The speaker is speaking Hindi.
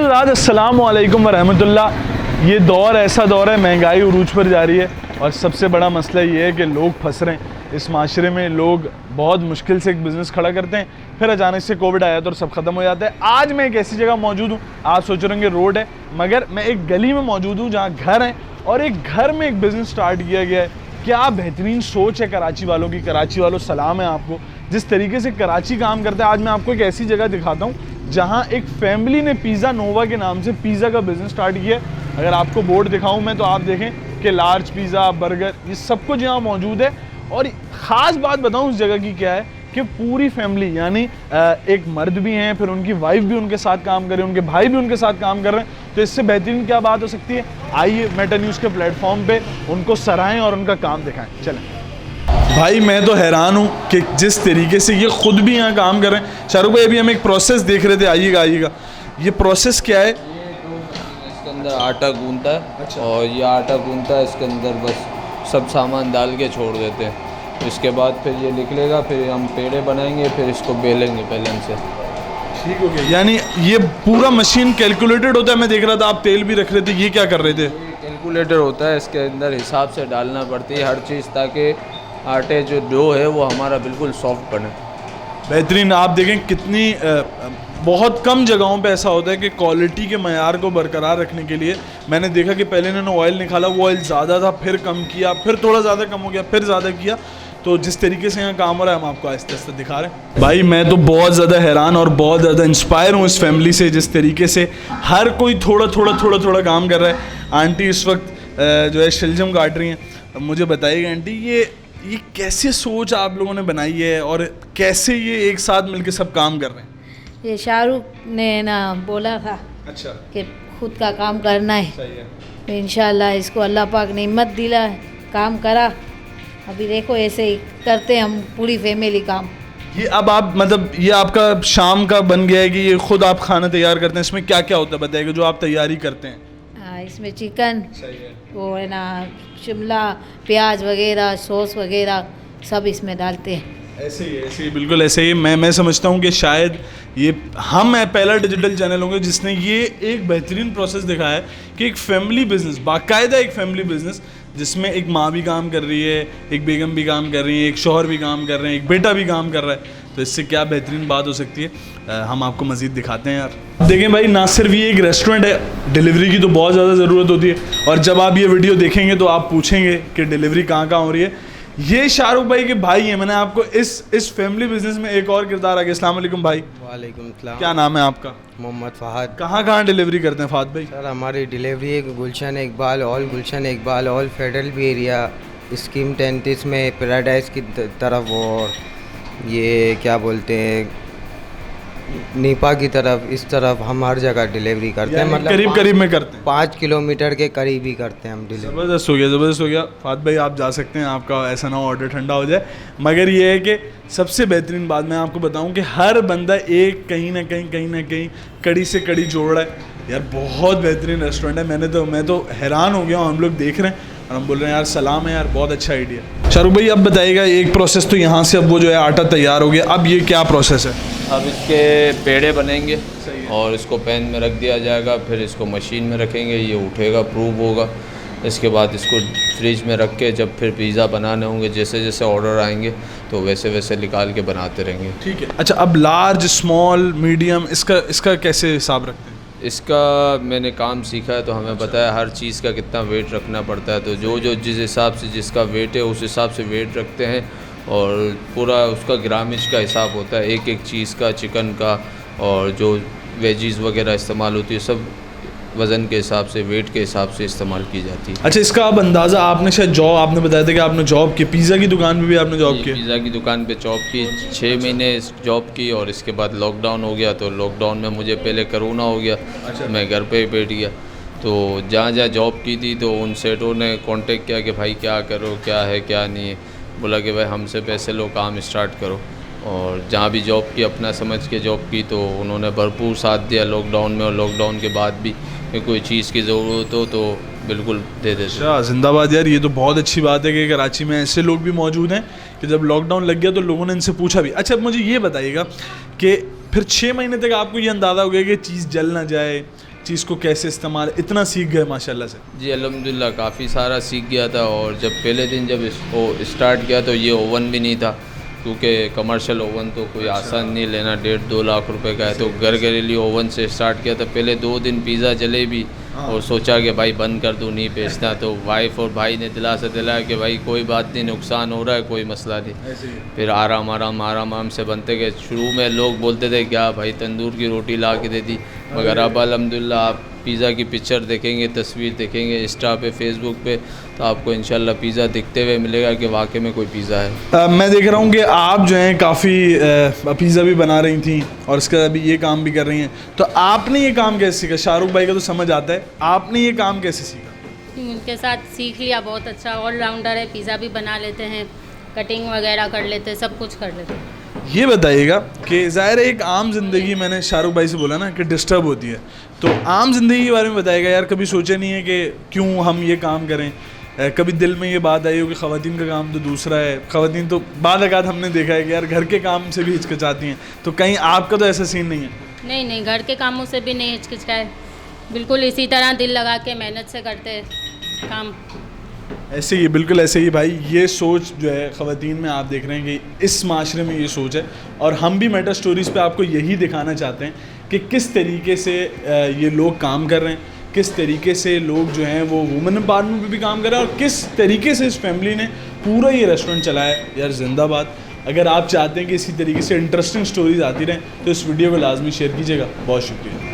हज़रात अस्सलाम वालेकुम वरहमतुल्लाह। ये दौर ऐसा दौर है, महंगाई उरूज पर जा रही है और सबसे बड़ा मसला ये है कि लोग फंस रहे हैं इस माशरे में। लोग बहुत मुश्किल से एक बिज़नेस खड़ा करते हैं, फिर अचानक से कोविड आया तो सब ख़त्म हो जाता है। आज मैं एक ऐसी जगह मौजूद हूँ, आप सोच रहे होंगे रोड है, मगर मैं एक गली में मौजूद हूँ जहाँ घर हैं और एक घर में एक बिज़नेस स्टार्ट किया गया है। क्या बेहतरीन सोच है कराची वालों की। कराची वालों सलाम है आपको, जिस तरीके से कराची काम करता है। आज मैं आपको एक ऐसी जगह दिखाता हूँ जहाँ एक फैमिली ने पिज़्ज़ा नोवा के नाम से पिज़्ज़ा का बिज़नेस स्टार्ट किया है। अगर आपको बोर्ड दिखाऊँ मैं तो आप देखें कि लार्ज पिज़्ज़ा, बर्गर, ये सब कुछ यहाँ मौजूद है। और ख़ास बात बताऊँ उस जगह की क्या है कि पूरी फैमिली यानी एक मर्द भी हैं, फिर उनकी वाइफ भी उनके साथ काम कर रहे हैं, उनके भाई भी उनके साथ काम कर रहे हैं। तो इससे बेहतरीन क्या बात हो सकती है। आइए मेटा न्यूज़ के प्लेटफॉर्म पे उनको सराहें और उनका काम दिखाएं। चलें भाई, मैं तो हैरान हूँ कि जिस तरीके से ये खुद भी यहाँ काम कर रहे हैं। शाहरुख भाई, अभी हम एक प्रोसेस देख रहे थे, आइएगा आइएगा। ये प्रोसेस क्या है? इसके अंदर आटा गूंथता है। अच्छा। और ये आटा गूंथता है, इसके अंदर बस सब सामान डाल के छोड़ देते हैं। इसके बाद फिर ये निकलेगा, फिर हम पेड़े बनाएंगे, फिर इसको बेलेंगे बेलन से। ठीक हो गया। यानी ये पूरा मशीन कैलकुलेटेड होता है। मैं देख रहा था आप तेल भी रख रहे थे, ये क्या कर रहे थे? कैलकुलेटर होता है, इसके अंदर हिसाब से डालना पड़ती है हर चीज़, ताकि आटे जो डो है वो हमारा बिल्कुल सॉफ्ट बने। बेहतरीन। आप देखें कितनी बहुत कम जगहों पे ऐसा होता है कि क्वालिटी के मयार को बरकरार रखने के लिए मैंने देखा कि पहले इन्होंने ऑयल निकाला, वो ऑयल ज़्यादा था, फिर कम किया, फिर थोड़ा ज़्यादा कम हो गया, फिर ज़्यादा किया। तो जिस तरीके से यहाँ काम हो रहा है हम आपको आहिस्ते आहिस्ते दिखा रहे हैं। भाई मैं तो बहुत ज़्यादा हैरान और बहुत ज़्यादा इंस्पायर हूँ इस फैमिली से, जिस तरीके से हर कोई थोड़ा थोड़ा काम कर रहा है। आंटी इस वक्त जो है शलजम काट रही हैं। मुझे बताइएगा आंटी, ये कैसे सोच आप लोगों ने बनाई है और कैसे ये एक साथ मिलकर सब काम कर रहे हैं? ये शाहरुख ने ना बोला था। अच्छा। कि खुद का काम करना है। सही है। तो इंशाल्लाह इसको अल्लाह पाक ने हिम्मत दिला, काम करा। अभी देखो ऐसे ही करते हैं हम पूरी फैमिली काम। ये अब आप मतलब ये आपका शाम का बन गया है कि ये खुद आप खाना तैयार करते हैं। इसमें क्या क्या होता है बताइएगा जो आप तैयारी करते हैं? इसमें चिकन, वो है ना शिमला प्याज वगैरह, सॉस वगैरह सब इसमें डालते हैं। ऐसे ही बिल्कुल ऐसे ही। मैं समझता हूँ कि शायद ये हम पहला डिजिटल चैनल होंगे जिसने ये एक बेहतरीन प्रोसेस दिखाया है कि एक फैमिली बिजनेस, बाकायदा एक फैमिली बिजनेस जिसमें एक माँ भी काम कर रही है, एक बेगम भी काम कर रही है, एक शौहर भी काम कर रहे हैं, एक बेटा भी काम कर रहा है। तो इससे क्या बेहतरीन बात हो सकती है। हम आपको मज़ीद दिखाते हैं यार। देखें भाई, ना सिर्फ ये एक रेस्टोरेंट है, डिलीवरी की तो बहुत ज़्यादा ज़रूरत होती है। और जब आप ये वीडियो देखेंगे तो आप पूछेंगे कि डिलीवरी कहाँ कहाँ हो रही है। ये शाहरुख भाई के भाई हैं। मैंने आपको इस फैमिली बिजनेस में एक और किरदार आ गया। अस्सलाम वालेकुम भाई। वालेकुम सलाम। क्या नाम है आपका? मोहम्मद फ़हद। कहाँ डिलीवरी करते हैं फ़हद भाई? सर हमारी डिलीवरी है गुलशन इकबाल ऑल, गुलशन इकबाल ऑल, फेडरल भी एरिया, स्कीम 33 में पैराडाइज की तरफ, और ये क्या बोलते हैं नीपा की तरफ, इस तरफ हम हर जगह डिलीवरी करते हैं। मतलब करीब में करते हैं, 5 किलोमीटर के करीब ही करते हैं हम डिलीवरी। ज़बरदस्त हो गया। फ़हद भाई आप जा सकते हैं, आपका ऐसा ना हो ऑर्डर ठंडा हो जाए। मगर ये है कि सबसे बेहतरीन बात मैं आपको बताऊं कि हर बंदा एक कहीं ना कहीं कड़ी से कड़ी जोड़ रहा है यार। बहुत बेहतरीन रेस्टोरेंट है। मैं तो हैरान हो गया हूँ। हम लोग देख रहे हैं और हम बोल रहे हैं यार सलाम है यार, बहुत अच्छा आइडिया। शाहरुख भाई अब बताइएगा, एक प्रोसेस तो यहाँ से अब वो जो है आटा तैयार हो गया, अब ये क्या प्रोसेस है? अब इसके पेड़े बनेंगे और इसको पैन में रख दिया जाएगा, फिर इसको मशीन में रखेंगे, ये उठेगा, प्रूव होगा। इसके बाद इसको फ्रिज में रख के जब फिर पिज़्ज़ा बनाने होंगे, जैसे जैसे ऑर्डर आएंगे तो वैसे वैसे निकाल के बनाते रहेंगे। ठीक है। अच्छा, अब लार्ज, स्मॉल, मीडियम, इसका कैसे हिसाब रखते हैं? इसका मैंने काम सीखा है तो हमें पता है हर चीज़ का कितना वेट रखना पड़ता है। तो जो जिस हिसाब से जिसका वेट है उस हिसाब से वेट रखते हैं और पूरा उसका ग्रामेज का हिसाब होता है, एक एक चीज़ का, चिकन का और जो वेजीज़ वगैरह इस्तेमाल होती है सब वज़न के हिसाब से, वेट के हिसाब से इस्तेमाल की जाती है। अच्छा, इसका अब अंदाज़ा आपने शायद जॉब आपने बताया था कि आपने जॉब की, पिज़्ज़ा की दुकान पे भी आपने जॉब की? पिज़्ज़ा की दुकान पे जॉब की, 6 महीने जॉब की और इसके बाद लॉकडाउन हो गया। तो लॉकडाउन में मुझे पहले कोरोना हो गया। अच्छा। मैं घर पे ही बैठ गया। तो जहाँ जॉब की थी तो उन सेठों ने कांटेक्ट किया कि भाई क्या करो, क्या है क्या नहीं है। बोला कि भाई हमसे पैसे लो, काम स्टार्ट करो। और जहाँ भी जॉब की अपना समझ के जॉब की, तो उन्होंने भरपूर साथ दिया लॉकडाउन में। और लॉकडाउन के बाद भी कोई चीज़ की ज़रूरत हो तो बिल्कुल दे देते। अच्छा, जिंदाबाद यार। ये तो बहुत अच्छी बात है कि कराची में ऐसे लोग भी मौजूद हैं कि जब लॉकडाउन लग गया तो लोगों ने इनसे पूछा भी। अच्छा, मुझे ये बताइएगा कि फिर 6 महीने तक आपको ये अंदाज़ा हो गया कि चीज़ जल ना जाए, चीज़ को कैसे इस्तेमाल इतना सीख गए माशाल्लाह से? जी अल्हम्दुलिल्लाह काफ़ी सारा सीख गया था। और जब पहले दिन जब इसको स्टार्ट किया तो ये ओवन भी नहीं था, क्योंकि कमर्शियल ओवन तो कोई आसान नहीं लेना, 1.5-2 लाख रुपए का है। तो घर घरेलू ओवन से स्टार्ट किया था। पहले 2 दिन पिज़्ज़ा जले भी और सोचा कि भाई बंद कर दूँ, नहीं बेचना। तो वाइफ और भाई ने दिलासा दिलाया कि भाई कोई बात नहीं, नुकसान हो रहा है, कोई मसला नहीं। फिर आराम आराम से बनते गए। शुरू में लोग बोलते थे क्या भाई तंदूर की रोटी ला के दे दी, मगर अब अल्हम्दुलिल्लाह आप पिज़्ज़ा की पिक्चर देखेंगे, तस्वीर देखेंगे इंस्टा पे, फेसबुक पे, तो आपको इंशाल्लाह पिज़्ज़ा दिखते हुए मिलेगा कि वाकई में कोई पिज़्ज़ा है। मैं देख रहा हूँ कि आप जो हैं काफ़ी पिज़्ज़ा भी बना रही थी और इसके बाद अभी ये काम भी कर रही हैं। तो आपने ये काम कैसे सीखा? शाहरुख भाई का तो समझ आता है, आपने ये काम कैसे सीखा? उनके साथ सीख लिया, बहुत अच्छा ऑलराउंडर है, पिज़्ज़ा भी बना लेते हैं, कटिंग वगैरह कर लेते हैं, सब कुछ कर लेते हैं। ये बताइएगा कि ज़ाहिर है एक आम ज़िंदगी, मैंने शाहरुख भाई से बोला ना कि डिस्टर्ब होती है, तो आम ज़िंदगी के बारे में बताइएगा यार। कभी सोचे नहीं है कि क्यों हम ये काम करें? कभी दिल में ये बात आई हो कि ख़वातीन का काम तो दूसरा है, ख़वातीन तो बाद अकात हमने देखा है कि यार घर के काम से भी हिचकिचाती हैं, तो कहीं आपका तो ऐसा सीन नहीं है? नहीं, घर के कामों से भी नहीं हिचकिचाए, बिल्कुल इसी तरह दिल लगा के मेहनत से करते हैं काम। ऐसे ही, बिल्कुल ऐसे ही भाई। ये सोच जो है ख़वातीन में आप देख रहे हैं कि इस माशरे में ये सोच है, और हम भी मैटर स्टोरीज़ पे आपको यही दिखाना चाहते हैं कि किस तरीके से ये लोग काम कर रहे हैं, किस तरीके से लोग जो हैं वो वुमेन एम्पावरमेंट पे भी काम कर रहे हैं, और किस तरीके से इस फैमिली ने पूरा ये रेस्टोरेंट चलाया है। यार जिंदाबाद। अगर आप चाहते हैं कि इसी तरीके से इंटरेस्टिंग स्टोरीज़ आती रहें तो इस वीडियो को लाजमी शेयर कीजिएगा। बहुत शुक्रिया।